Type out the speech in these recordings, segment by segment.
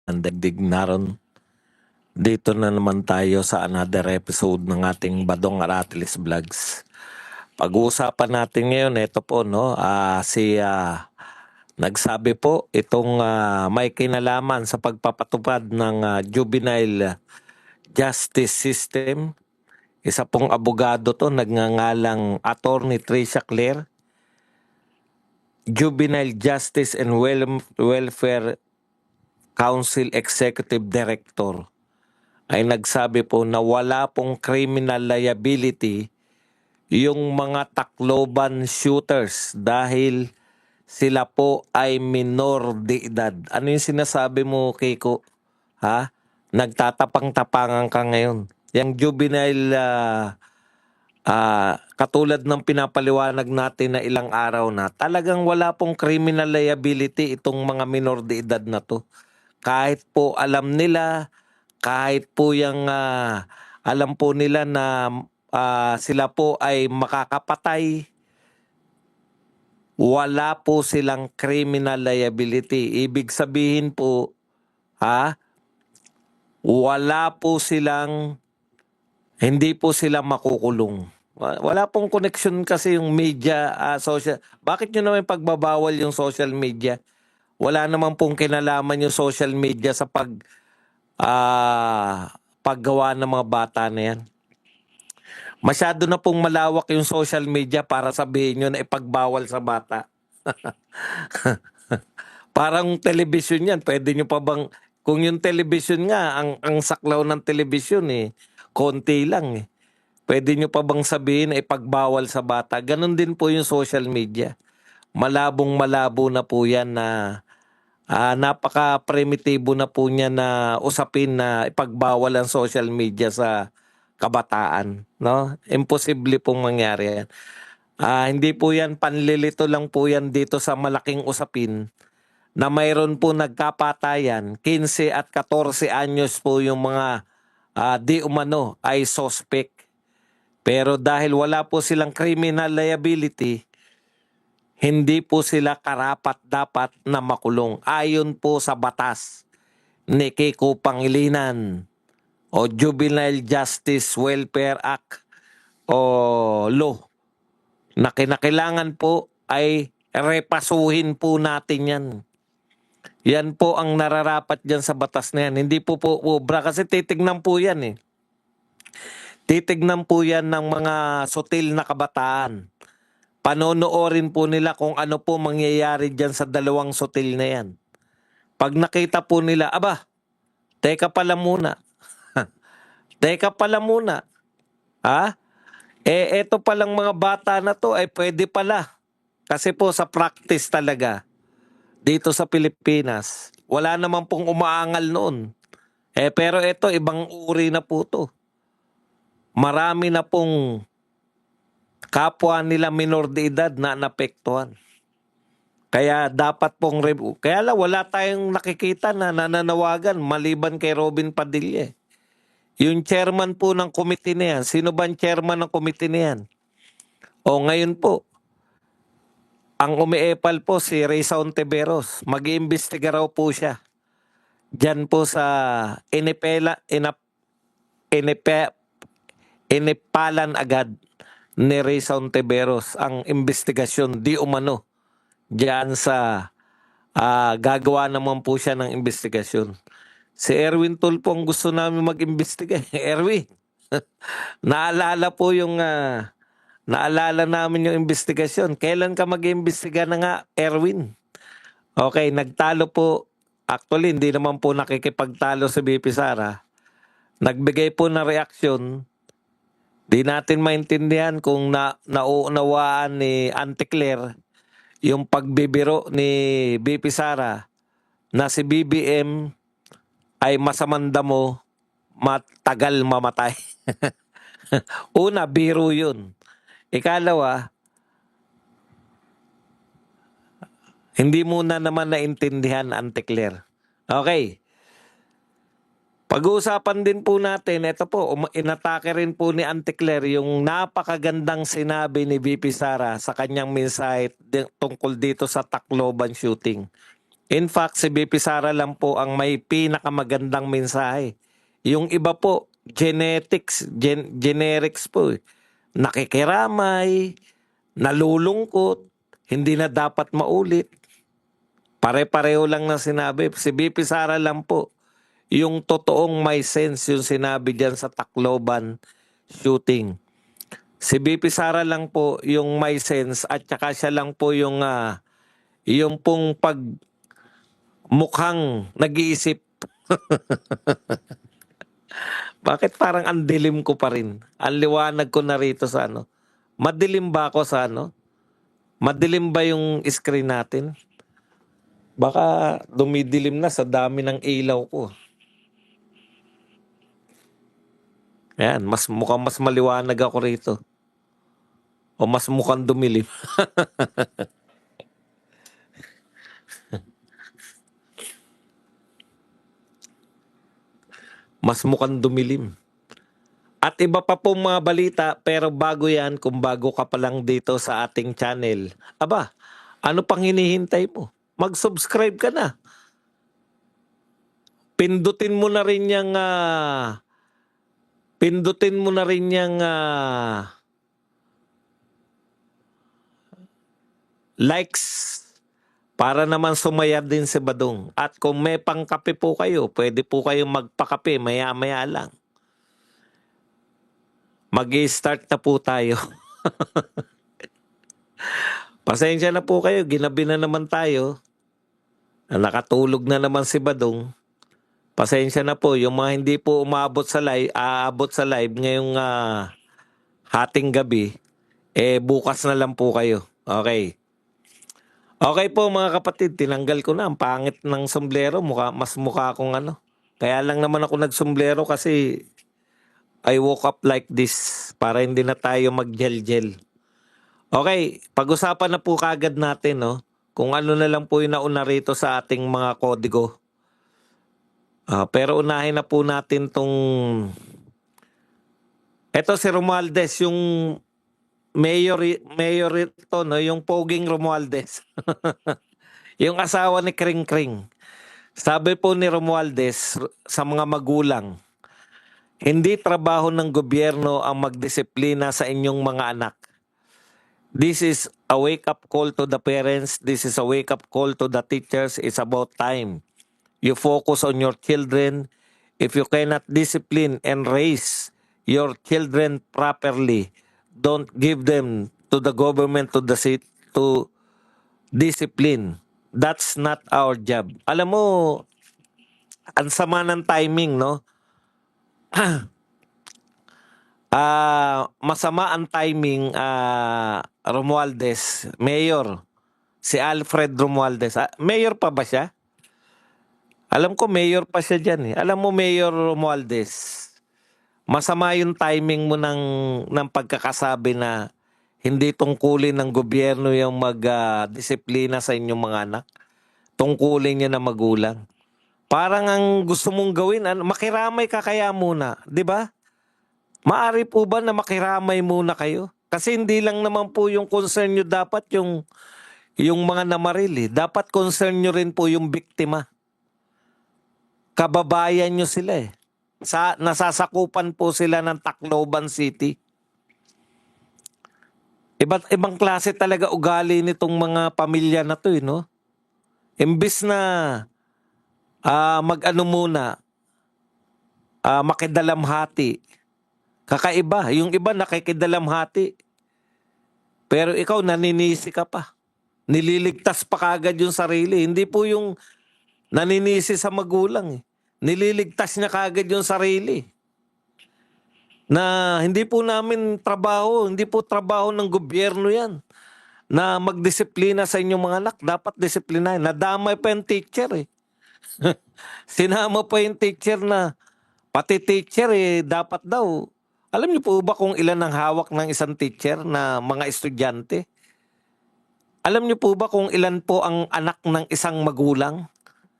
Daigdig naron. Dito na naman tayo sa another episode ng ating Badong Aratilis Vlogs. Pag-uusapan natin ngayon, ito po, no, nagsabi po itong may kinalaman sa pagpapatupad ng juvenile justice system. Isa pong abogado to, nagngangalang Attorney Tricia Claire, Juvenile Justice and Welfare Council Executive Director, ay nagsabi po na wala pong criminal liability yung mga Tacloban shooters dahil sila po ay minor de edad. Ano yung sinasabi mo, Kiko? Ha? Nagtatapang-tapangan ka ngayon. Yung juvenile, katulad ng pinapaliwanag natin na ilang araw na, talagang wala pong criminal liability itong mga minor de edad na to. Kahit po alam nila, kahit po yung alam po nila na sila po ay makakapatay, wala po silang criminal liability. Ibig sabihin po, wala po silang, hindi po sila makukulong. Wala pong connection kasi yung media, social. Bakit nyo naman pagbabawal yung social media? Wala naman pong kinalaman yung social media sa paggawa ng mga bata na yan. Masyado na pong malawak yung social media para sabihin nyo na ipagbawal sa bata. Parang television yan. Pwede nyo pa bang, kung yung television nga, ang saklaw ng television konti lang Pwede nyo pa bang sabihin na ipagbawal sa bata? Ganon din po yung social media. Malabong-malabo na po yan na napaka-primitibo na po niya na usapin na ipagbawal ang social media sa kabataan, no? Imposible pong mangyari yan. Hindi po yan, panlilito lang po yan dito sa malaking usapin na mayroon po nagkapatayan, 15 at 14 anyos po yung mga di umano ay suspect. Pero dahil wala po silang criminal liability, hindi po sila karapat-dapat na makulong ayon po sa batas ni Kiko Pangilinan o Juvenile Justice Welfare Act o law na kinakailangan po ay repasuhin po natin yan. Yan po ang nararapat dyan sa batas na yan. Hindi po obra kasi titignan po yan Titignan po yan ng mga sutil na kabataan. Panonoorin po nila kung ano po mangyayari dyan sa dalawang sutil na yan. Pag nakita po nila, teka pala muna. Teka pala muna. Eto palang mga bata na to ay pwede pala. Kasi po sa practice talaga, dito sa Pilipinas, wala naman pong umaangal noon. Pero ito, ibang uri na po to. Marami na pong kapwa nila minor de edad na napektuhan. Kaya dapat pong kaya wala tayong nakikita na nananawagan maliban kay Robin Padilla. Yung chairman po ng committee na yan, sino ba ang chairman ng committee na yan? O ngayon po, ang umiepal po si Risa Ontiveros, mag-iimbestiga raw po siya. Diyan po sa inipalan agad ni Risa Ontiveros ang investigasyon di umano. Diyan sa gagawa naman po siya ng investigasyon. Si Erwin Tulfo ang gusto namin mag-imbestiga. Erwin, naalala namin yung investigasyon. Kailan ka mag-imbestiga na nga, Erwin? Okay, nagtalo po. Actually, hindi naman po nakikipagtalo sa BP Sara. Nagbigay po ng reaksyon. Di natin maintindihan kung nauunawaan ni Auntie Claire yung pagbibiro ni BP Sara na si BBM ay masamang damo, matagal mamatay. Una, biro yun. Ikalawa, hindi muna naman naintindihan, Auntie Claire. Okay. Pag-uusapan din po natin, ito po, inatake rin po ni Auntie Claire yung napakagandang sinabi ni VP Sara sa kanyang mensahe tungkol dito sa Tacloban shooting. In fact, si BP Sara lang po ang may pinakamagandang mensahe. Yung iba po, generics po. Nakikiramay, nalulungkot, hindi na dapat maulit. Pare-pareho lang na sinabi. Si BP Sara lang po, yung totoong may sense yung sinabi diyan sa Tacloban shooting. Si BP Sara lang po yung may sense at saka siya lang po yung pong mukhang nag-iisip. Bakit parang ang dilim ko pa rin? Ang liwanag ko na rito sa ano. Madilim ba ako sa ano? Madilim ba yung screen natin? Baka dumidilim na sa dami ng ilaw ko. Ayan, mukhang mas maliwanag ako rito. O mas mukhang dumilim. Mas mukhang dumilim. At iba pa pong mga balita, pero bago yan, kung bago ka pa lang dito sa ating channel, aba, ano pang hinihintay mo? Mag-subscribe ka na. Pindutin mo na rin yung likes para naman sumaya din si Badong. At kung may pangkape po kayo, pwede po kayong magpakape maya-maya lang. Mag-i-start na po tayo. Pasensya na po kayo, ginabi na naman tayo. Nakatulog na naman si Badong. Pasensya na po, yung mga hindi po aabot sa live ngayong hating gabi, bukas na lang po kayo. Okay. Okay po mga kapatid, tinanggal ko na. Ang pangit ng sombrero, mas mukha akong ano. Kaya lang naman ako nagsombrero kasi I woke up like this para hindi na tayo mag-gel-gel. Okay, pag-usapan na po kagad natin, no? Kung ano na lang po yung nauna rito sa ating mga kodigo. Pero unahin na po natin eto si Romualdez, yung mayor ito, no? Yung poging Romualdez. Yung asawa ni Kring Kring. Sabi po ni Romualdez sa mga magulang, hindi trabaho ng gobyerno ang magdisiplina sa inyong mga anak. This is a wake-up call to the parents. This is a wake-up call to the teachers. It's about time. You focus on your children. If you cannot discipline and raise your children properly, don't give them to the government, to discipline. That's not our job. Alam mo, ang sama ng timing, no? Masama ang timing, Romualdez, Mayor, si Alfred Romualdez. Mayor pa ba siya? Alam ko mayor pa siya dyan. Alam mo, Mayor Romualdez, masama yung timing mo ng pagkakasabi na hindi tungkulin ng gobyerno yung mag-disiplina sa inyong mga anak. Tungkulin niya na magulang. Parang ang gusto mong gawin, makiramay ka kaya muna, di ba? Maari po ba na makiramay muna kayo? Kasi hindi lang naman po yung concern nyo dapat yung mga namarili. Dapat concern nyo rin po yung biktima. Kababayan nyo sila eh. Nasasakupan po sila ng Tacloban City. Ibang klase talaga ugali nitong mga pamilya na to, no? Imbis na mag-ano muna, makidalamhati. Kakaiba. Yung iba nakikidalamhati. Pero ikaw naninisi ka pa. Nililigtas pa kagad yung sarili. Hindi po yung naninisi sa magulang. Nililigtas niya kagad yung sarili. Na hindi po namin trabaho. Hindi po trabaho ng gobyerno yan. Na magdisiplina sa inyong mga anak. Dapat disiplinahin. Nadamay pa yung teacher eh. Sinama pa yung teacher na pati teacher dapat daw. Alam niyo po ba kung ilan ang hawak ng isang teacher na mga estudyante? Alam niyo po ba kung ilan po ang anak ng isang magulang?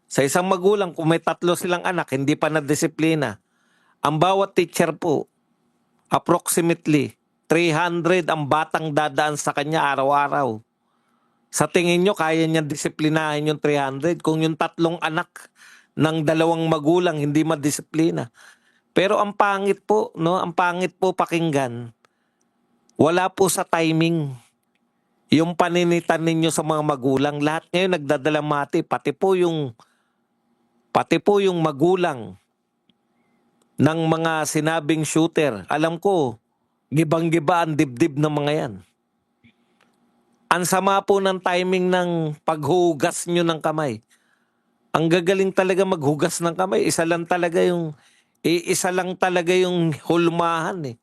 Sa isang magulang, kung may 3 silang anak, hindi pa na-disiplina. Ang bawat teacher po, approximately 300 ang batang dadaan sa kanya araw-araw. Sa tingin nyo, kaya niyang disiplinahin yung 300 kung yung 3 anak ng 2 magulang hindi madisiplina. Pero ang pangit po, no? Ang pangit po pakinggan. Wala po sa timing yung paninitan ninyo sa mga magulang. Lahat ngayon nagdadalamati, pati po yung magulang ng mga sinabing shooter. Alam ko, gibang-giba ang dibdib ng mga yan. Ang sama po ng timing ng paghugas nyo ng kamay. Ang gagaling talaga maghugas ng kamay. Isa lang talaga yung hulmahan eh.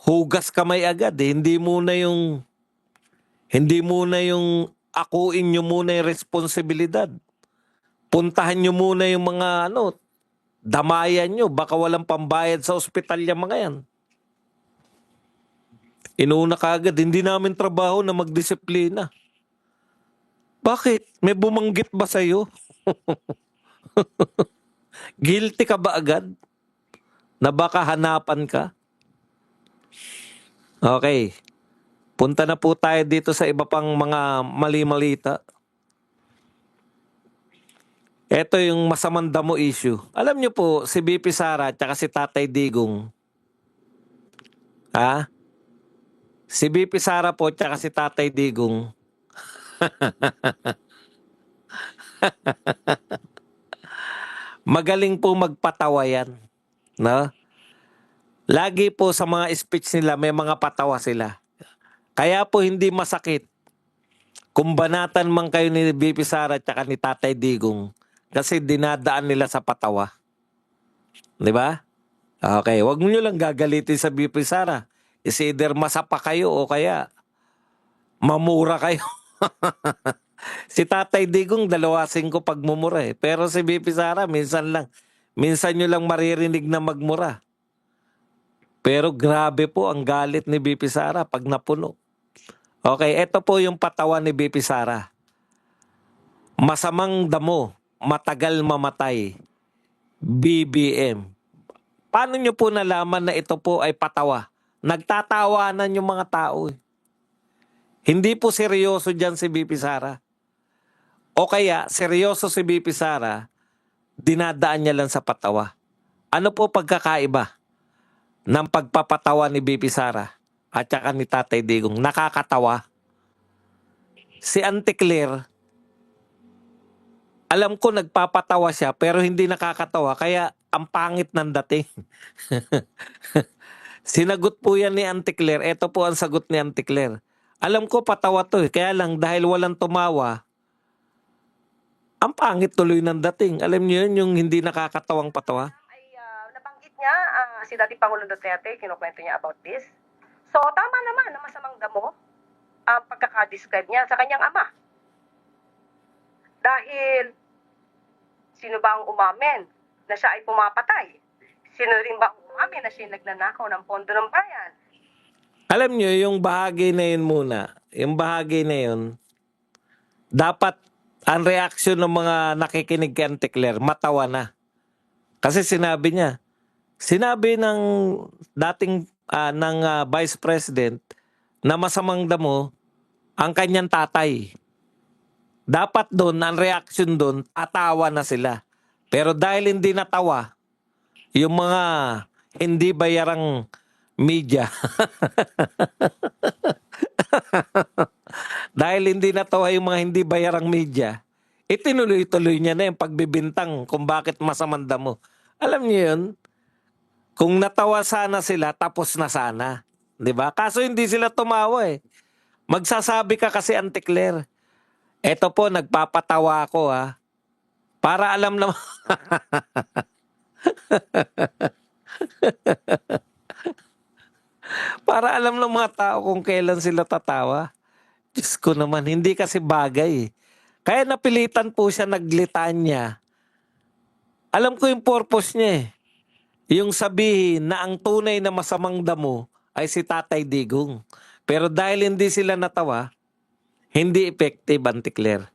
Hugas kamay agad eh. Hindi muna yung akuin nyo muna yung responsibilidad. Puntahan nyo muna yung mga damayan nyo. Baka walang pambayad sa ospital yung mga yan. Inuna ka agad, hindi namin trabaho na magdisiplina. Bakit? May bumanggit ba sa'yo? Guilty ka ba agad? Na baka hanapan ka? Okay. Punta na po tayo dito sa iba pang mga mali-malita. Ito yung masamang damo issue. Alam niyo po, si BP Sara at si Tatay Digong. Ha? Si BP Sara po at si Tatay Digong. Magaling po magpatawa yan. No? Lagi po sa mga speech nila may mga patawa sila. Kaya po hindi masakit kung banatan man kayo ni BP Sara at ni Tatay Digong kasi dinadaan nila sa patawa. Di ba? Okay, wag mo nyo lang gagalitin sa BP Sara. Is either masapa kayo o kaya mamura kayo. Si Tatay Digong 2.5 pagmumura eh. Pero si BP Sara minsan lang. Minsan nyo lang maririnig na magmura. Pero grabe po ang galit ni BP Sara pag napuno. Okay, ito po yung patawan ni BP Sara. Masamang damo, matagal mamatay. BBM. Paano nyo po nalaman na ito po ay patawa? Nagtatawanan yung mga tao. Hindi po seryoso dyan si BP Sara. O kaya, seryoso si BP Sara, dinadaan niya lang sa patawa. Ano po pagkakaiba ng pagpapatawa ni BP Sara at saka ni Tatay Digong? Nakakatawa. Si Auntie Claire, alam ko nagpapatawa siya pero hindi nakakatawa kaya ang pangit ng dating. Sinagot po yan ni Auntie Claire. Ito po ang sagot ni Auntie Claire. Alam ko patawa to eh. Kaya lang dahil walang tumawa, ang pangit tuloy ng dating. Alam niyo yun, yung hindi nakakatawang patawa? Ay nabanggit niya si dating Pangulong Duterte, kinukwento niya about this. So tama naman na masamang damo ang pagkakadescribe niya sa kanyang ama. Dahil sino ba ang umamin na siya ay pumapatay? Sino rin ba ang umamin na siya nagnanakaw ng pondo ng bayan? Alam niyo, yung bahagi na yun muna, yung bahagi na yun, dapat ang reaksyon ng mga nakikinig kay Auntie Claire, matawa na. Kasi sinabi ng dating Vice President na masamang damo ang kanyang tatay. Dapat doon, ang reaksyon doon, tatawa na sila. Pero dahil hindi natawa, yung mga hindi bayarang media, dahil hindi natawa yung mga hindi bayarang media, itinuloy-tuloy niya na yung pagbibintang kung bakit masamang damo. Alam niyo yun? Kung natawa sana sila, tapos na sana. 'Di ba? Kaso hindi sila tumawa eh. Magsasabi ka kasi, Auntie Claire, eto po, nagpapatawa ako ha. Para alam naman. Para alam ng mga tao kung kailan sila tatawa. Diyos ko naman, hindi kasi bagay eh. Kaya napilitan po siya naglitanya. Alam ko yung purpose niya eh. Yung sabihin na ang tunay na masamang damo ay si Tatay Digong. Pero dahil hindi sila natawa, hindi effective, Auntie Claire.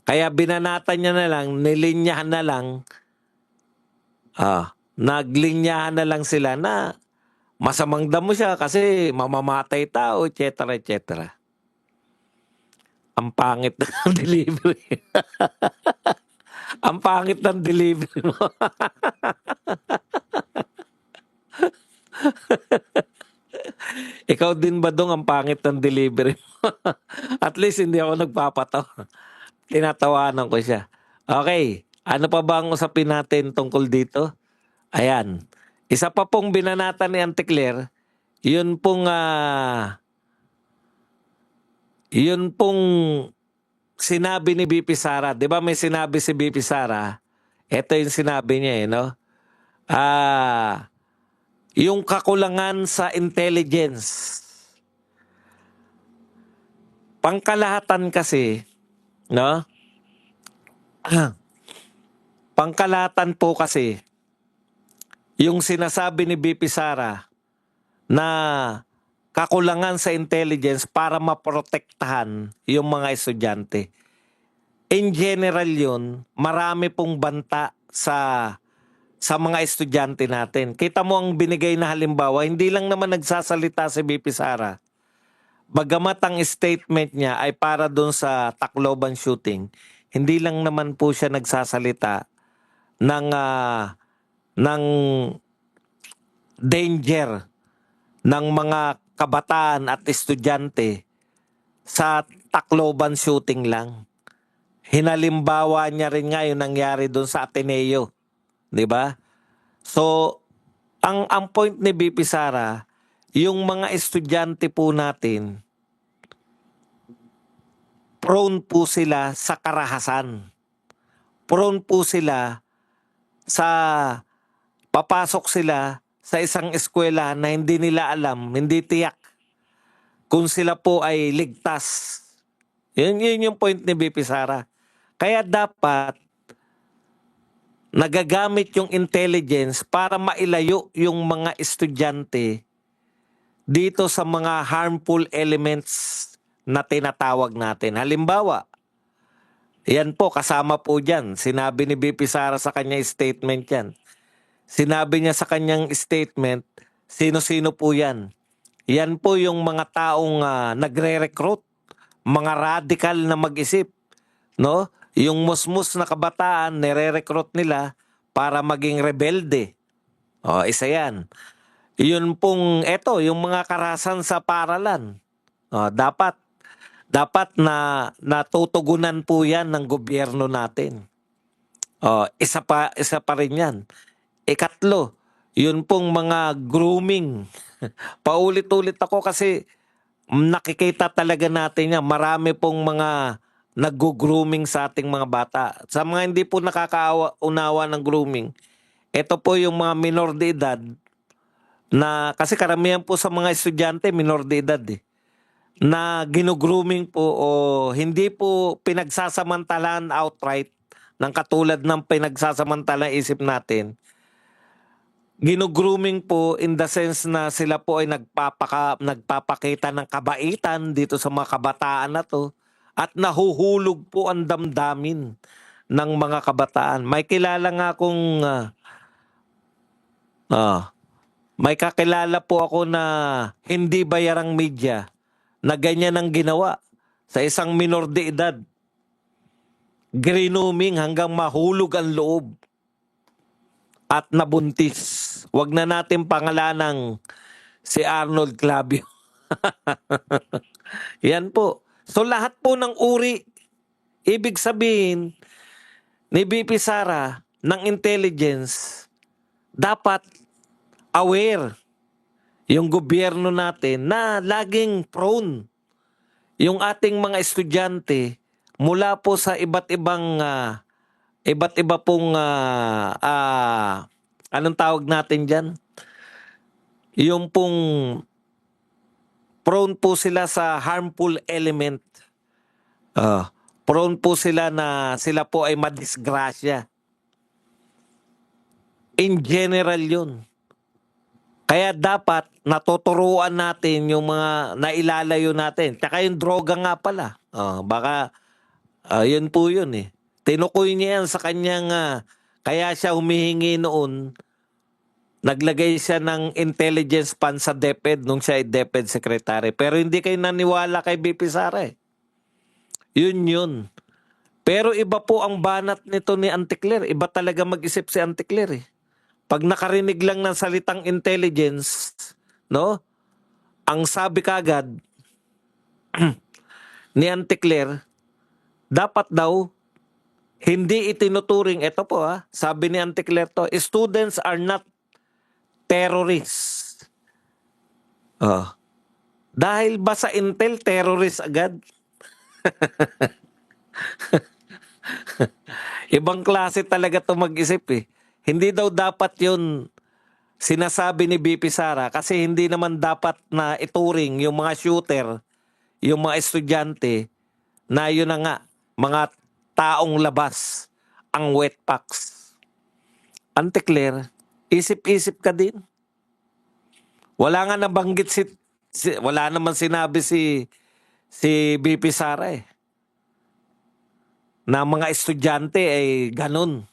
Kaya binanatan niya na lang, nilinyahan na lang, naglinyahan na lang sila na masamang damo siya kasi mamamatay tao, etc. etc. Ang pangit ng delivery. Ang pangit ng delivery mo. Ikaw din ba dong ang pangit ng delivery mo? At least hindi ako nagpapato. Tinatawanan ko siya. Okay. Ano pa ba ang usapin natin tungkol dito? Ayan. Isa pa pong binanatan ni Auntie Claire, yun pong sinabi ni BP Sara. Di ba may sinabi si BP Sara? Ito yung sinabi niya no? Yung kakulangan sa intelligence. Pangkalahatan kasi, no? Pangkalahatan po kasi, yung sinasabi ni BP Sara na kakulangan sa intelligence para maprotektahan yung mga estudyante. In general yun, marami pong banta sa mga estudyante natin. Kita mo ang binigay na halimbawa, hindi lang naman nagsasalita si BP Sara. Bagamat ang statement niya ay para doon sa Tacloban shooting, hindi lang naman po siya nagsasalita ng danger ng mga kabataan at estudyante sa Tacloban shooting lang. Hinalimbawa niya rin nga yung nangyari doon sa Ateneo. Di ba? So, ang point ni BP Sara, yung mga estudyante po natin, prone po sila sa karahasan. Prone po sila sa papasok sila sa isang eskwela na hindi nila alam, hindi tiyak kung sila po ay ligtas. Yun yung point ni BP Sara. Kaya dapat nagagamit yung intelligence para mailayo yung mga estudyante dito sa mga harmful elements na tinatawag natin. Halimbawa, yan po, kasama po dyan. Sinabi ni BP Sara sa kanyang statement yan. Sinabi niya sa kanyang statement, sino-sino po yan. Yan po yung mga taong nagre-recruit, mga radical na mag-isip. No? Yung musmus na kabataan, nire-recruit nila para maging rebelde. O, isa yan. Yun pong, yung mga karahasan sa paralan. O, dapat na natutugunan po yan ng gobyerno natin. O, isa pa rin yan. Ikatlo, yun pong mga grooming. Paulit-ulit ako kasi nakikita talaga natin yan. Marami pong mga nag-grooming sa ating mga bata. Sa mga hindi po nakakaunawa ng grooming, ito po yung mga minor de edad na, kasi karamihan po sa mga estudyante minor de edad na gino-grooming po o hindi po pinagsasamantalaan outright ng katulad ng pinagsasamantalaan isip natin. Gino-grooming po in the sense na sila po ay nagpapakita ng kabaitan dito sa mga kabataan na to at nahuhulog po ang damdamin ng mga kabataan. May kilala nga akong may kakilala po ako na hindi bayarang media na ganyan ang ginawa sa isang minor de edad. Grooming hanggang mahulog ang loob at nabuntis. Wag na natin pangalanang si Arnold Clavio. Yan po. So lahat po ng uri, ibig sabihin ni BP Sara ng intelligence, dapat aware yung gobyerno natin na laging prone yung ating mga estudyante mula po sa iba't iba pong anong tawag natin dyan? Yung pong prone po sila sa harmful element. Prone po sila na sila po ay madisgrasya. In general yun. Kaya dapat natuturuan natin yung mga nailalayo natin. Tsaka yung droga nga pala. Baka yun po yun Tinukoy niya yan sa kanyang, kaya siya humihingi noon, naglagay siya ng intelligence fund sa DepEd nung siya ay DepEd secretary. Pero hindi kayo naniwala kay BP Sara Yun. Pero iba po ang banat nito ni Anticler. Iba talaga mag-isip si Anticler eh. Pag nakarinig lang ng salitang intelligence, no? Ang sabi kagad ni Anticler, dapat daw hindi itinuturing, ito po sabi ni Anticler to, students are not terrorists. Dahil ba sa Intel, terrorist agad? Ibang klase talaga to mag-isip eh. Hindi daw dapat yun sinasabi ni BP Sara kasi hindi naman dapat na ituring yung mga shooter, yung mga estudyante na yun na nga, mga taong labas, ang wet packs. Anticler, isip-isip ka din. Wala nga nabanggit wala naman sinabi si BP Sara eh. Na mga estudyante ay ganun.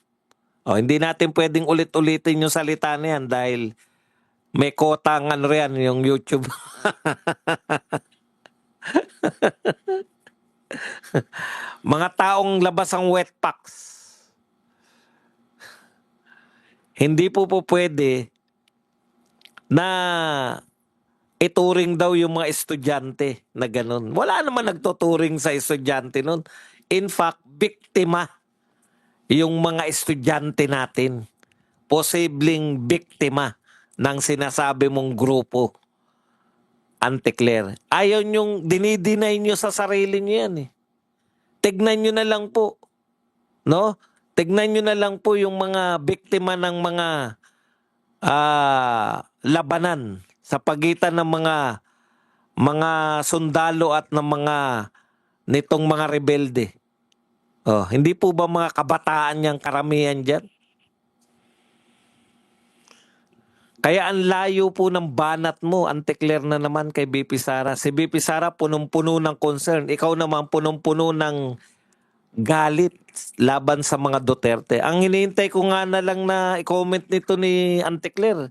Hindi natin pwedeng ulit-ulitin yung salita na yan dahil may kota ang ano yan, yung YouTube. Mga taong labas ang wet packs. Hindi po pwede na ituring daw yung mga estudyante na ganun. Wala naman nagtuturing sa estudyante nun. In fact, biktima yung mga estudyante natin. Posibleng biktima ng sinasabi mong grupo. Anticler. Ayaw nyong dinideny nyo sa sarili nyo yan eh. Tignan nyo na lang po. No? Tignan nyo na lang po yung mga biktima ng mga labanan sa pagitan ng mga sundalo at ng mga nitong mga rebelde. Hindi po ba mga kabataan niyang karamihan dyan? Kaya ang layo po ng banat mo, Anticler na naman kay BP Sara. Si BP Sara punong-puno ng concern. Ikaw naman punong-puno ng galit laban sa mga Duterte. Ang hinihintay ko nga na lang na i-comment nito ni Anticler.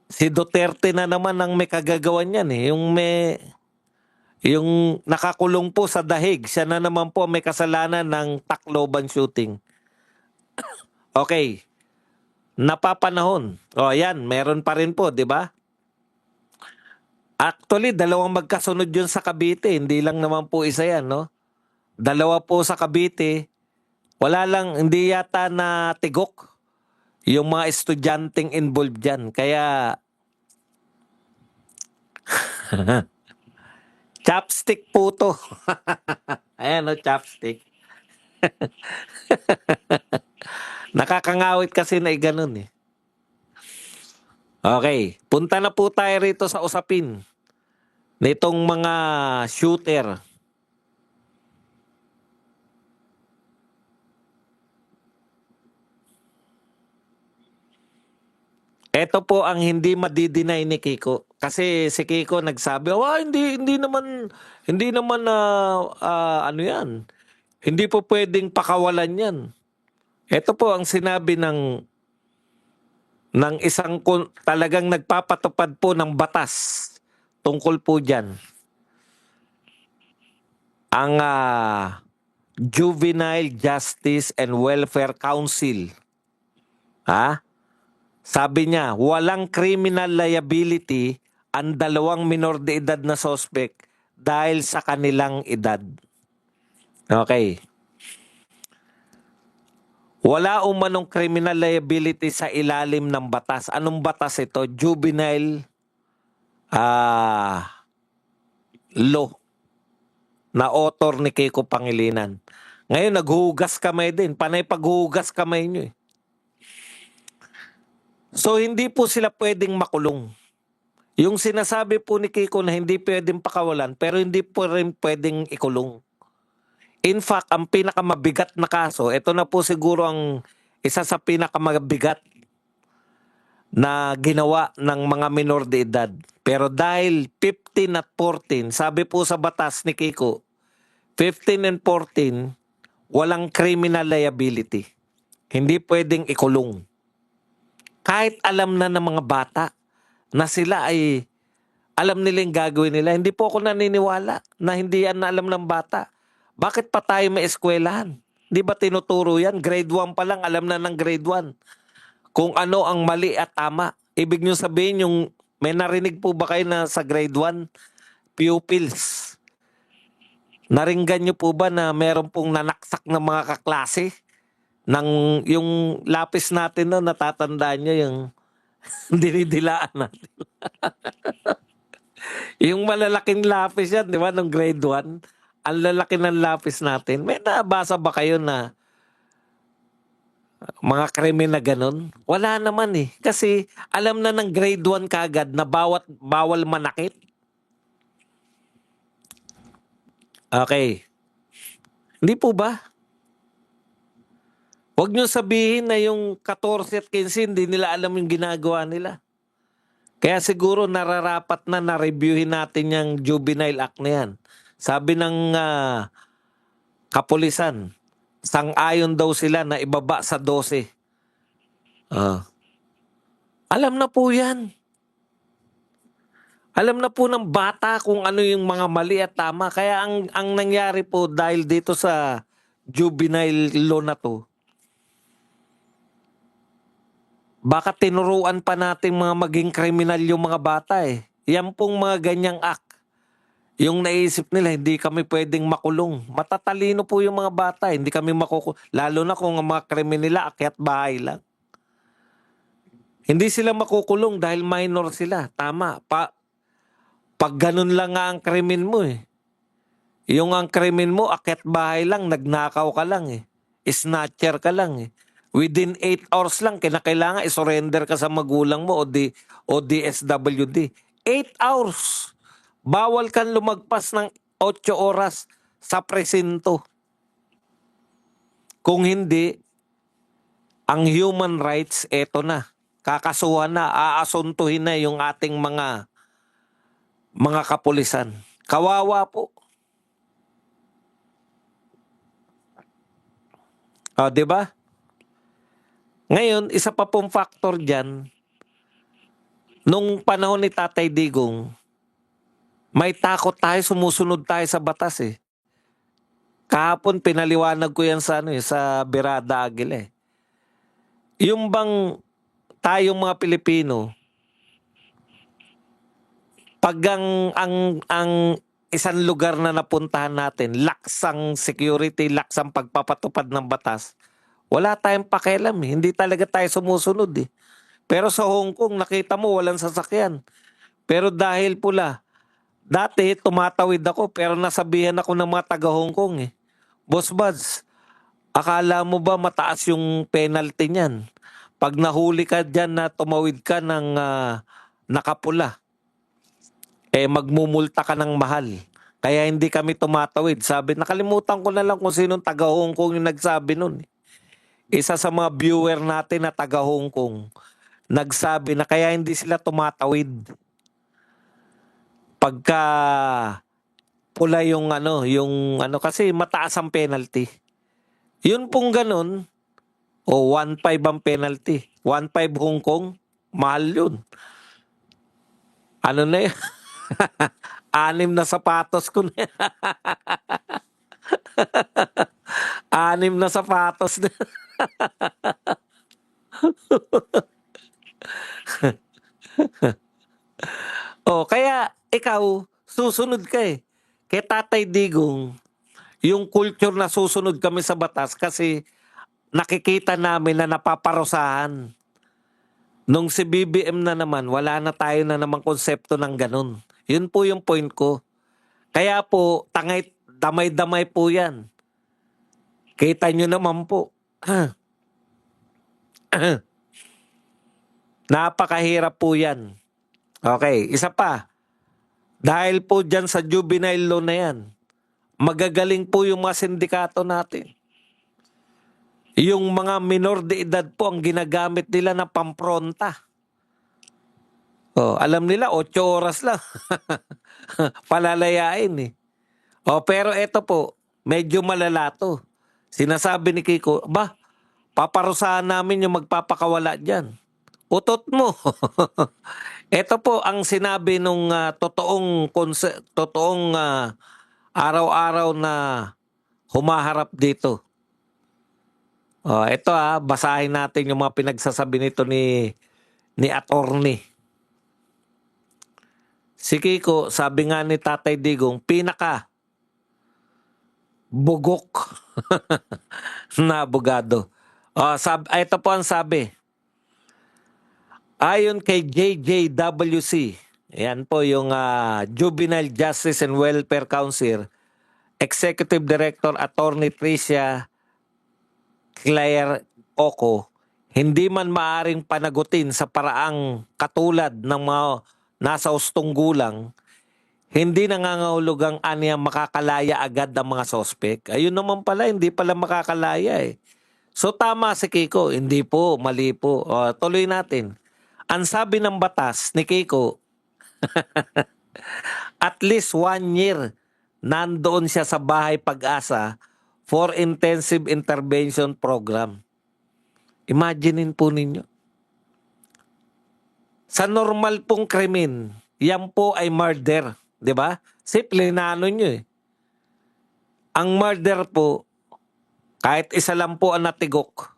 Si Duterte na naman ang may kagagawan yan eh. Yung nakakulong po sa dahig, siya na naman po may kasalanan ng Tacloban shooting. Okay. Napapanahon. Yan, meron pa rin po, di ba? Actually, dalawang magkasunod yun sa Cavite. Hindi lang naman po isa yan, no? Dalawa po sa Cavite. Wala lang, hindi yata na tigok yung mga estudyanteng involved dyan. Kaya, chopstick po to. Ayan o, chopstick. Nakakangawit kasi na ganun eh. Okay, punta na po tayo rito sa usapin nitong mga shooter. Ito po ang hindi madidinay ni Kiko. Kasi si Kiko nagsabi, hindi naman ano yan. Hindi po pwedeng pakawalan yan. Ito po ang sinabi ng isang talagang nagpapatupad po ng batas tungkol po dyan. Ang Juvenile Justice and Welfare Council. Sabi niya, walang criminal liability ang dalawang minor de edad na suspect dahil sa kanilang edad. Okay. Wala umanong criminal liability sa ilalim ng batas. Anong batas ito? Juvenile law na author ni Kiko Pangilinan. Ngayon, naghuhugas kamay din. Panay paghuhugas kamay nyo eh. So, hindi po sila pwedeng makulong. Yung sinasabi po ni Kiko na hindi pwedeng pakawalan, pero hindi po rin pwedeng ikulong. In fact, ang pinakamabigat na kaso, ito na po siguro ang isa sa pinakamabigat na ginawa ng mga minor de edad. Pero dahil 15 at 14, sabi po sa batas ni Kiko, 15 and 14, walang criminal liability. Hindi pwedeng ikulong. Kahit alam na ng mga bata na sila ay alam nila yung gagawin nila. Hindi po ako naniniwala na hindi yan na alam ng bata. Bakit pa tayo may eskwelahan? Di ba tinuturo yan? Grade 1 pa lang, alam na ng grade 1 kung ano ang mali at tama. Ibig nyo sabihin yung, may narinig po ba kayo na sa grade 1, pupils? Naringgan nyo po ba na meron pong nanaksak na mga kaklase? Yung lapis natin no, natatandaan nyo yung dinidilaan natin. Yung malalaking lapis yan, di ba, nung grade 1? Ang lalaki ng lapis natin. May nabasa ba kayo na mga krimen na ganun? Wala naman eh. Kasi alam na ng grade 1 kagad na bawal manakit. Okay. Hindi po ba? Huwag nyo sabihin na yung 14 at 15 hindi nila alam yung ginagawa nila. Kaya siguro nararapat na na-reviewin natin yung juvenile act na yan. Sabi ng kapulisan, sang-ayon daw sila na ibaba sa 12. Alam na po yan. Alam na po ng bata kung ano yung mga mali at tama. Kaya ang nangyari po dahil dito sa juvenile law na to, baka tinuruan pa natin mga maging kriminal yung mga bata eh. Yan pong mga ganyang act. Yung naisip nila, hindi kami pwedeng makulong. Matatalino po yung mga bata. Hindi kami makukulong. Lalo na kung ang mga krimen nila, akyat bahay lang. Hindi sila makukulong dahil minor sila. Tama. Pag ganun lang nga ang krimen mo eh. Yung ang krimen mo, akyat bahay lang, nagnakaw ka lang eh. Snatcher ka lang eh. Within 8 hours lang, kinakailangan isurrender ka sa magulang mo o DSWD. 8 hours. Bawal kang lumagpas ng 8 oras sa presinto. Kung hindi, ang human rights, eto na. Kakasuhan na, aasuntuhin na yung ating mga kapulisan. Kawawa po. O, di ba? Ngayon, isa pa pong factor dyan, nung panahon ni Tatay Digong, may takot tayo, sumusunod tayo sa batas eh. Kahapon pinaliwanag ko yan sa sa Birada Aguila eh. Yung bang tayong mga Pilipino, pag ang isang lugar na napuntahan natin, laksang security, laksang pagpapatupad ng batas, wala tayong pakialam eh. Hindi talaga tayo sumusunod eh. Pero sa Hong Kong, nakita mo walang sasakyan. Pero dahil pula, dati tumatawid ako pero nasabihan ako ng mga taga Hong Kong eh. Boss Buds, akala mo ba mataas yung penalty niyan? Pag nahuli ka dyan na tumawid ka ng nakapula, magmumulta ka ng mahal. Kaya hindi kami tumatawid. Sabi, nakalimutan ko na lang kung sinong taga Hong Kong yung nagsabi nun. Isa sa mga viewer natin na taga Hong Kong, nagsabi na kaya hindi sila tumatawid. Pagka pula yung kasi mataas ang penalty. Yun pong ganun, 1.5 ang penalty. 1.5 Hong Kong, mahal yun. Ano na yun? 6 na sapatos ko na. 6 na sapatos na. Kaya ikaw, susunod ka eh. Kay Tatay Digong, yung culture na susunod kami sa batas kasi nakikita namin na napaparusahan. Nung si BBM na naman, wala na tayo na namang konsepto ng ganun. Yun po yung point ko. Kaya po, damay-damay po yan. Kita nyo naman po. Napakahirap po yan. Okay, isa pa. Dahil po dyan sa juvenile law na yan, magagaling po yung mga sindikato natin. Yung mga minor de edad po ang ginagamit nila na pampronta. Alam nila, 8 oras lang. Palalayain eh. Pero eto po, medyo malala to. Sinasabi ni Kiko, paparusahan namin yung magpapakawala dyan. Utot mo. Ito po ang sinabi nung totoong araw-araw na humaharap dito. Ito basahin natin yung mga pinagsasabi nito ni attorney. Si Kiko, sabi nga ni Tatay Digong, pinaka bugok na abogado. Ito po ang sabi. Ayon kay JJWC, yan po yung Juvenile Justice and Welfare Council, Executive Director Attorney Tricia Claire Oco, hindi man maaring panagutin sa paraang katulad ng mga nasa ustong gulang, hindi nangangahulugang aniya makakalaya agad ang mga sospek. Ayun naman pala, hindi pala makakalaya eh. So tama si Kiko, hindi po, mali po. Tuloy natin. Ang sabi ng batas ni Kiko, at least 1 year nandoon siya sa bahay Pag-asa for intensive intervention program. Imaginein po ninyo. Sa normal pong krimen, yan po ay murder. Di ba? Simple na ano nyo eh. Ang murder po, kahit isa lang po ang natigok,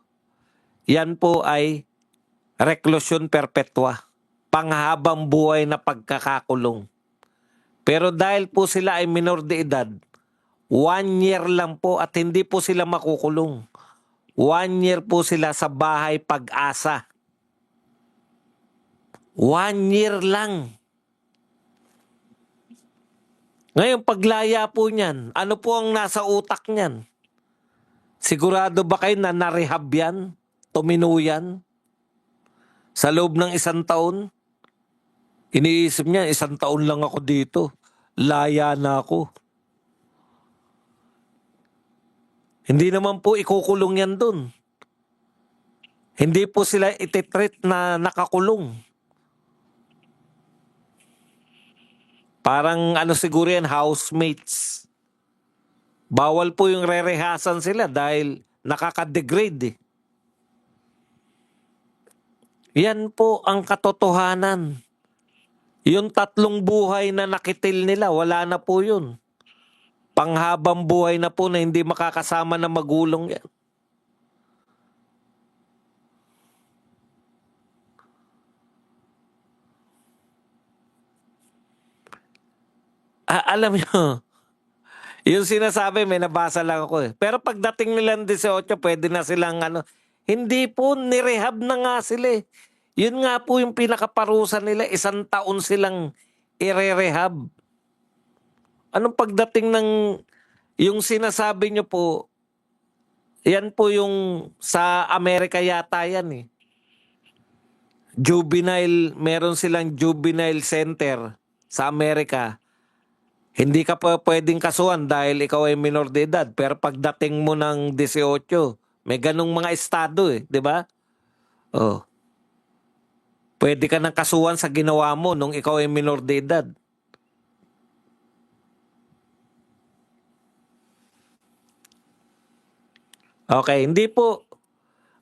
yan po ay reclusion perpetua. Panghabang buhay na pagkakakulong. Pero dahil po sila ay minor de edad, 1 year lang po at hindi po sila makukulong. 1 year po sila sa bahay Pag-asa. 1 year lang. Ngayon, paglaya po niyan, ano po ang nasa utak niyan? Sigurado ba kayo na narehab yan? Tumino yan? Sa loob ng 1 taon? Iniisip niya, 1 taon lang ako dito. Laya na ako. Hindi naman po ikukulong yan dun. Hindi po sila ititreat na nakakulong. Parang ano siguro yan, housemates. Bawal po yung rerehasan sila dahil nakaka-degrade eh. Yan po ang katotohanan. Yung 3 buhay na nakitil nila, wala na po yun. Panghabang buhay na po na hindi makakasama na magulong yan. Alam nyo, yung sinasabi, may nabasa lang ako eh. Pero pagdating nilang 18, pwede na silang hindi po, nirehab na nga sila eh. Yun nga po yung pinakaparusa nila, 1 taon silang irerehab. Anong pagdating ng, yung sinasabi nyo po, yan po yung sa Amerika yata yan eh. Juvenile, meron silang juvenile center sa Amerika. Hindi ka pa pwedeng kasuhan dahil ikaw ay minor de edad. Pero pagdating mo ng 18, may ganong mga estado eh, di ba? Oh. Pwede ka nang kasuhan sa ginawa mo nung ikaw ay minor de edad. Okay, hindi po.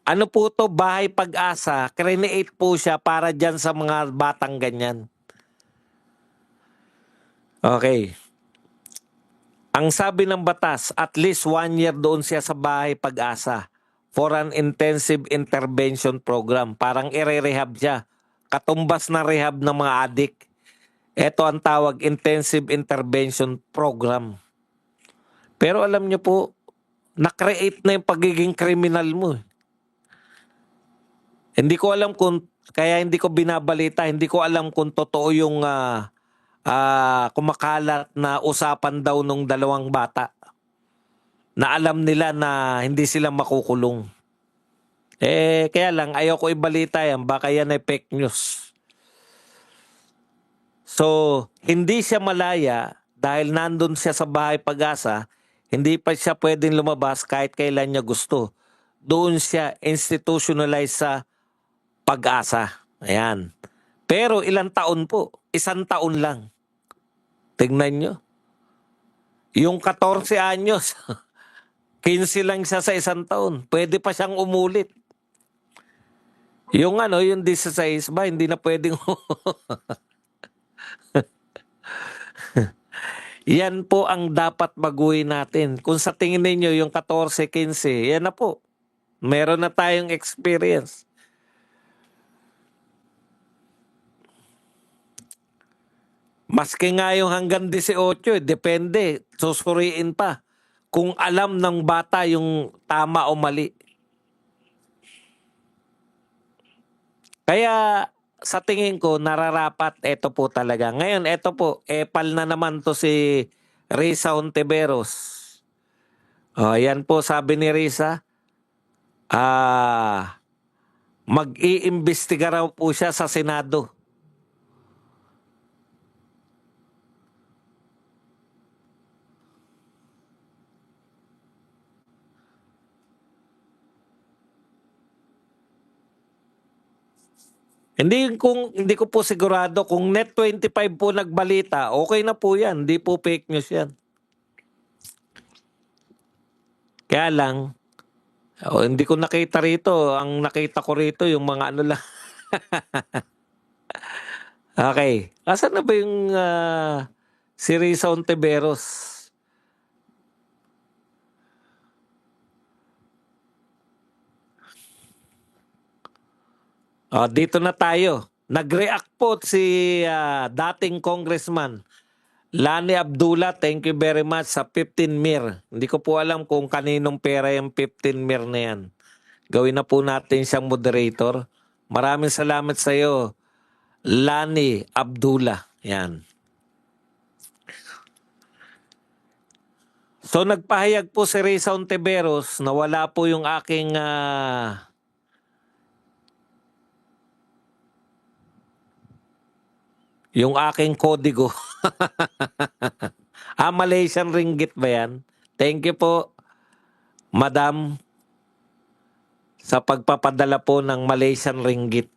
Ano po to, bahay Pag-asa, create po siya para dyan sa mga batang ganyan. Okay. Ang sabi ng batas, at least 1 year doon siya sa bahay Pag-asa for an intensive intervention program. Parang i-rehab siya. Katumbas na rehab ng mga adik. Ito ang tawag, intensive intervention program. Pero alam niyo po, na-create na yung pagiging criminal mo. Hindi ko alam kung, kaya hindi ko binabalita, hindi ko alam kung totoo yung kumakalat na usapan daw nung 2 bata na alam nila na hindi sila makukulong. Kaya lang, ayaw ko ibalita yan, baka yan ay fake news. So, hindi siya malaya dahil nandun siya sa bahay Pag-asa, hindi pa siya pwedeng lumabas kahit kailan niya gusto. Doon siya institutionalized sa Pag-asa. Ayan. Pero ilang taon po? 1 taon lang. Tingnan nyo. Yung 14 anyos, 15 lang siya sa 1 taon. Pwede pa siyang umulit. Yung yung 16 ba, hindi na pwedeng Yan po ang dapat baguhin natin. Kung sa tingin ninyo yung 14-15, yan na po. Meron na tayong experience. Maski nga yung hanggang 18, depende. Susuriin pa. Kung alam ng bata yung tama o mali. Kaya sa tingin ko, nararapat, eto po talaga. Ngayon, eto po, epal na naman to si Risa Hontiveros. Yan po sabi ni Risa, mag-iimbestiga raw po siya sa Senado. Hindi ko po sigurado kung Net 25 po nagbalita, okay na po 'yan, hindi po fake news 'yan. Kaya lang, hindi ko nakita rito, ang nakita ko rito yung mga ano lang. Okay, asan na ba yung si Risa Hontiveros? Dito na tayo. Nag-react po si dating congressman Lani Abdullah, thank you very much sa 15 mir. Hindi ko po alam kung kaninong pera yung 15 mir na yan. Gawin na po natin siyang moderator. Maraming salamat sa iyo, Lani Abdullah. Yan. So nagpahayag po si Risa Hontiveros na wala po yung aking kodigo. Malaysian ringgit ba yan? Thank you po, Madam, sa pagpapadala po ng Malaysian ringgit.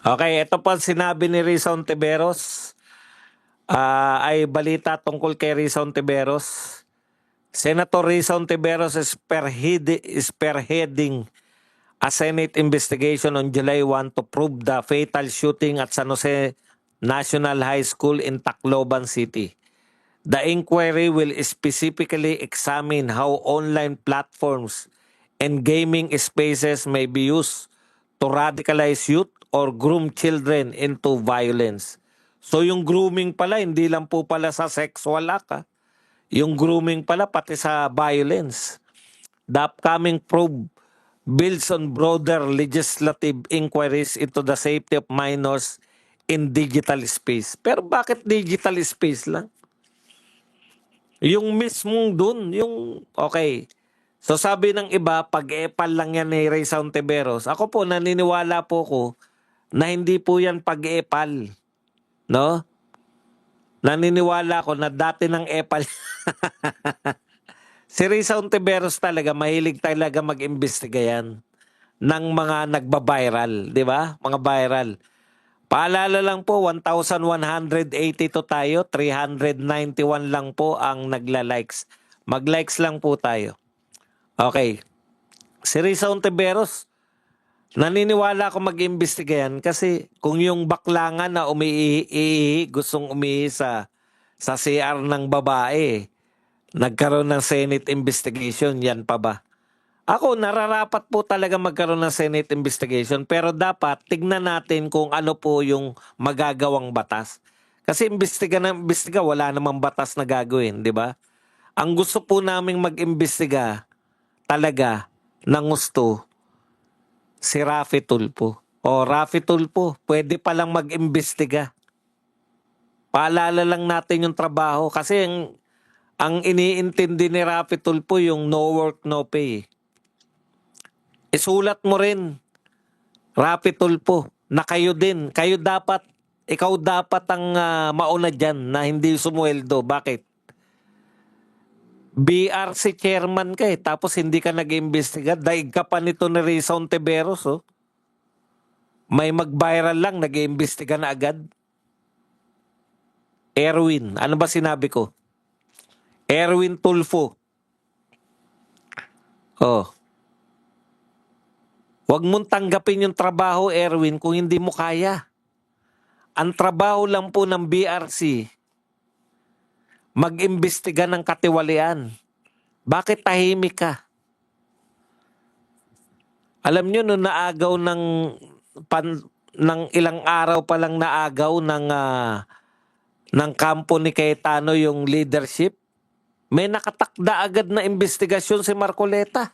Okay, ito po sinabi ni Risa Hontiveros. Ay balita tungkol kay Risa Hontiveros. Senator Risa Hontiveros is spearheading a Senate investigation on July 1 to probe the fatal shooting at San Jose National High School in Tacloban City. The inquiry will specifically examine how online platforms and gaming spaces may be used to radicalize youth or groom children into violence. So yung grooming pala, hindi lang po pala sa sexual act. Yung grooming pala pati sa violence. The upcoming probe builds on broader legislative inquiries into the safety of minors in digital space. Pero bakit digital space lang? Yung mismong dun, okay. So sabi ng iba, pag-epal lang yan ni Risa Hontiveros. Ako po, naniniwala po ko na hindi po yan pag-epal. No? Naniniwala ko na dati ng epal. Si Risa Hontiveros talaga, mahilig talaga mag-imbestiga yan ng mga nagba-viral. Di ba? Mga viral. Paalala lang po, 1,182 tayo, 391 lang po ang nagla-likes. Mag-likes lang po tayo. Okay. Si Risa Hontiveros, naniniwala ako mag-imbestiga yan kasi kung yung baklangan na gustong umihi sa CR ng babae, nagkaroon ng Senate investigation, yan pa ba? Ako, nararapat po talaga magkaroon ng Senate investigation pero dapat tignan natin kung ano po yung magagawang batas. Kasi imbestiga na imbestiga, wala namang batas na gagawin, di ba? Ang gusto po naming mag-imbestiga talaga ng gusto, si Raffy Tulfo. Raffy Tulfo, pwede palang mag-imbestiga. Paalala lang natin yung trabaho kasi ang iniintindi ni Raffy Tulfo yung no work, no pay. Isulat mo rin, Raffy Tulfo, na kayo dapat, ikaw dapat ang mauna dyan na hindi sumweldo. Bakit? BRC chairman ka tapos hindi ka nag-imbestiga. Daig ka pa nito ni Risa Hontiveros, oh. May mag-viral lang, nag-iimbestiga na agad. Erwin. Ano ba sinabi ko? Erwin Tulfo. Oh. Huwag mong tanggapin yung trabaho, Erwin, kung hindi mo kaya. Ang trabaho lang po ng BRC, mag-imbestiga ng katiwalian. Bakit tahimik ka? Alam nyo, nung naagaw ng ilang araw pa lang naagaw ng kampo ni Cayetano yung leadership, may nakatakda agad na investigasyon si Marcoleta.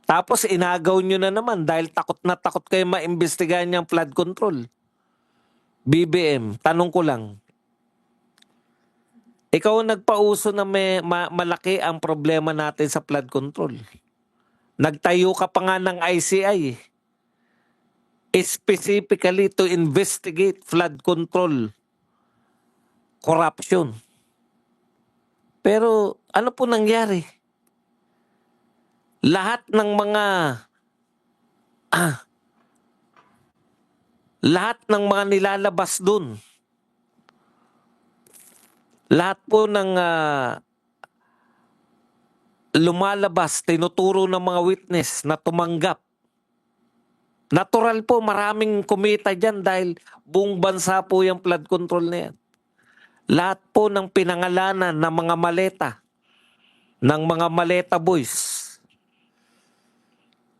Tapos inagaw nyo na naman dahil takot na takot kayo maimbestigahan niyang flood control. BBM, tanong ko lang. Ikaw ang nagpauso na malaki ang problema natin sa flood control. Nagtayo ka pa nga ng ICI. Specifically to investigate flood control corruption. Pero ano po nangyari? Lahat ng mga nilalabas dun, lahat po ng lumalabas, tinuturo ng mga witness na tumanggap. Natural po, maraming kumita dyan dahil buong bansa po yung flood control na yan. Lahat po ng pinangalanan ng mga maleta, ng mga maleta boys,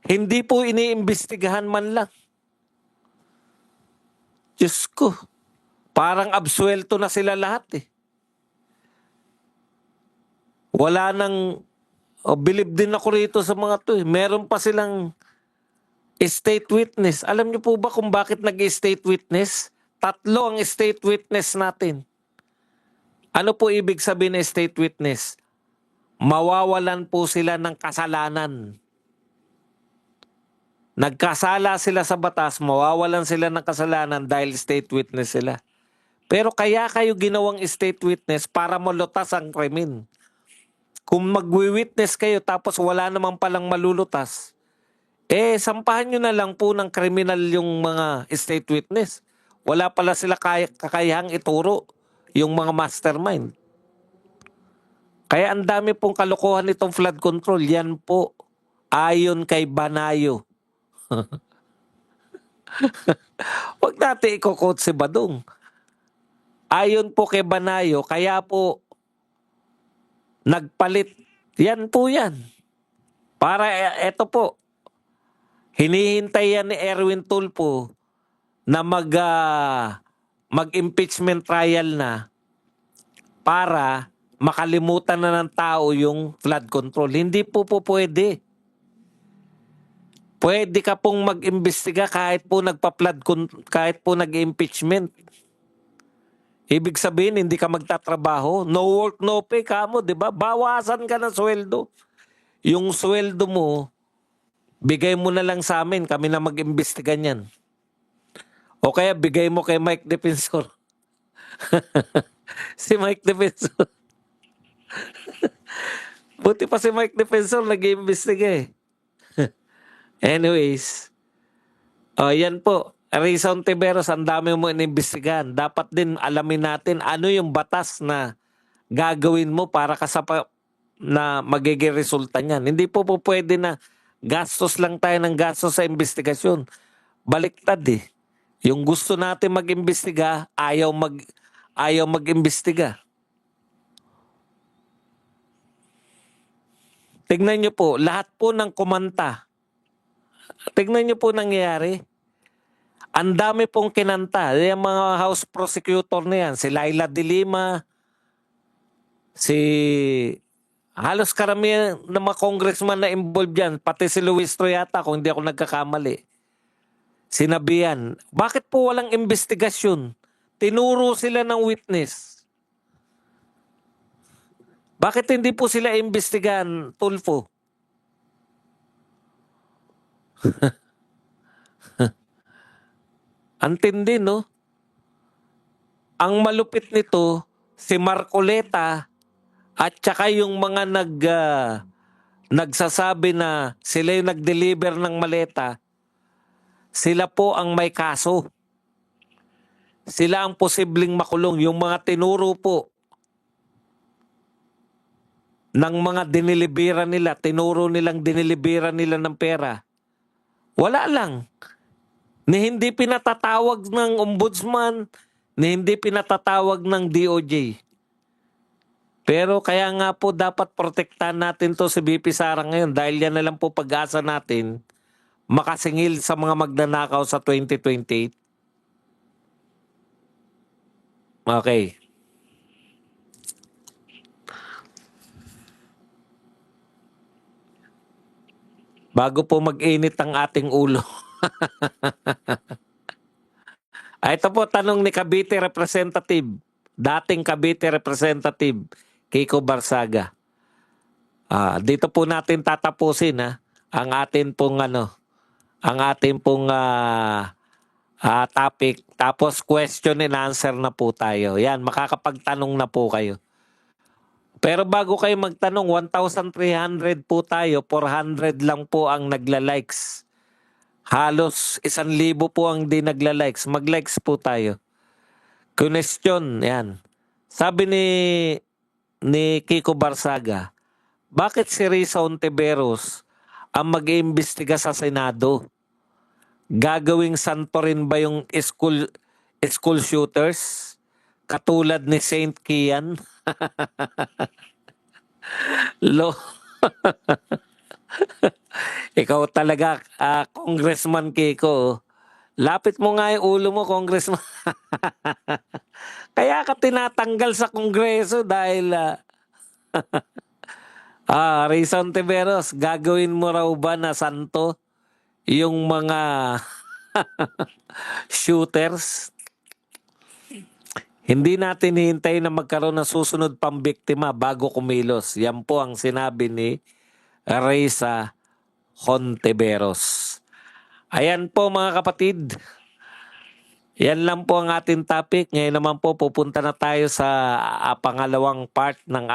hindi po iniimbestigahan man lang. Diyos ko, parang absuelto na sila lahat eh. Wala nang, bilib din ako rito sa mga to eh. Meron pa silang state witness. Alam niyo po ba kung bakit nag-state witness? 3 ang state witness natin. Ano po ibig sabihin ng state witness? Mawawalan po sila ng kasalanan. Nagkasala sila sa batas, mawawalan sila ng kasalanan dahil state witness sila. Pero kaya kayo ginawang state witness para malutas ang krimen. Kung magwi-witness kayo tapos wala naman palang malulutas, sampahan nyo na lang po ng kriminal yung mga state witness. Wala pala sila kakayahang ituro yung mga mastermind. Kaya ang dami pong kalokohan nitong flood control. Yan po, ayon kay Banayo. Huwag natin i-quote si Badong. Ayon po kay Banayo, kaya po nagpalit. Yan po yan. Para eto po, hinihintay yan ni Erwin Tulfo na mag-impeachment trial na para makalimutan na ng tao yung flood control. Hindi po pwede. Pwede ka pong mag-imbestiga kahit po kahit po nag-impeachment. Ibig sabihin, hindi ka magtatrabaho. No work, no pay ka mo, di ba? Bawasan ka ng sweldo. Yung sweldo mo, bigay mo na lang sa amin. Kami na mag-imbestiga niyan. O kaya bigay mo kay Mike Defensor. Si Mike Defensor. Buti pa si Mike Defensor nag-iimbestiga eh. Anyways, yan po. Rizal Tiberos, ang dami mo inimbestigahan. Dapat din alamin natin ano yung batas na gagawin mo para na magiging resulta niyan. Hindi po pwede na gastos lang tayo ng gastos sa investigasyon. Baliktad eh. Yung gusto natin mag-imbestiga, ayaw mag-imbestiga. Tignan niyo po, lahat po ng kumanta. Tignan niyo po nangyayari. Ang dami pong kinanta. Yung mga house prosecutor na yan, si Laila de Lima, halos karamihan ng mga congressman na involved dyan, pati si Luis Troyata, kung hindi ako nagkakamali. Sinabihan, bakit po walang investigasyon? Tinuro sila ng witness. Bakit hindi po sila imbestigahan, Tulfo? Antindi, no? Ang malupit nito, si Marcoleta at saka yung mga nagsasabi na sila yung nag-deliver ng maleta, sila po ang may kaso. Sila ang posibleng makulong. Yung mga tinuro po ng mga dinilibera nila, tinuro nilang dinilibera nila ng pera. Wala lang. Ni hindi pinatatawag ng ombudsman, ni hindi pinatatawag ng DOJ. Pero kaya nga po dapat protektahan natin to si BP Sara ngayon dahil yan na lang po pag-asa natin makasingil sa mga magnanakaw sa 2028. Okay. Bago po mag-init ang ating ulo. Ito po tanong ni Cavite Representative, dating Cavite Representative, Kiko Barsaga. Dito po natin tatapusin ang atin pong topic. Tapos question and answer na po tayo. Yan, makakapagtanong na po kayo. Pero bago kayo magtanong, 1,300 po tayo, 400 lang po ang nagla-likes. Halos 1,000 po ang di nagla-likes. Mag-likes po tayo. Question, yan. Sabi ni Kiko Barsaga, bakit si Risa Ontiveros ang mag-iimbestiga sa Senado? Gagawing santo rin ba yung school shooters? Katulad ni Saint Kian? Lo. Ikaw talaga, Congressman Kiko. Lapit mo nga yung ulo mo, Congressman. Kaya ka tinatanggal sa Kongreso dahil Risa Ontiveros, gagawin mo raw ba na santo yung mga shooters? Hindi natin hintay na magkaroon ng susunod pang biktima bago kumilos. Yan po ang sinabi ni Risa Ontiveros. Ayan po mga kapatid. Yan lang po ang ating topic. Ngayon naman po pupunta na tayo sa pangalawang part ng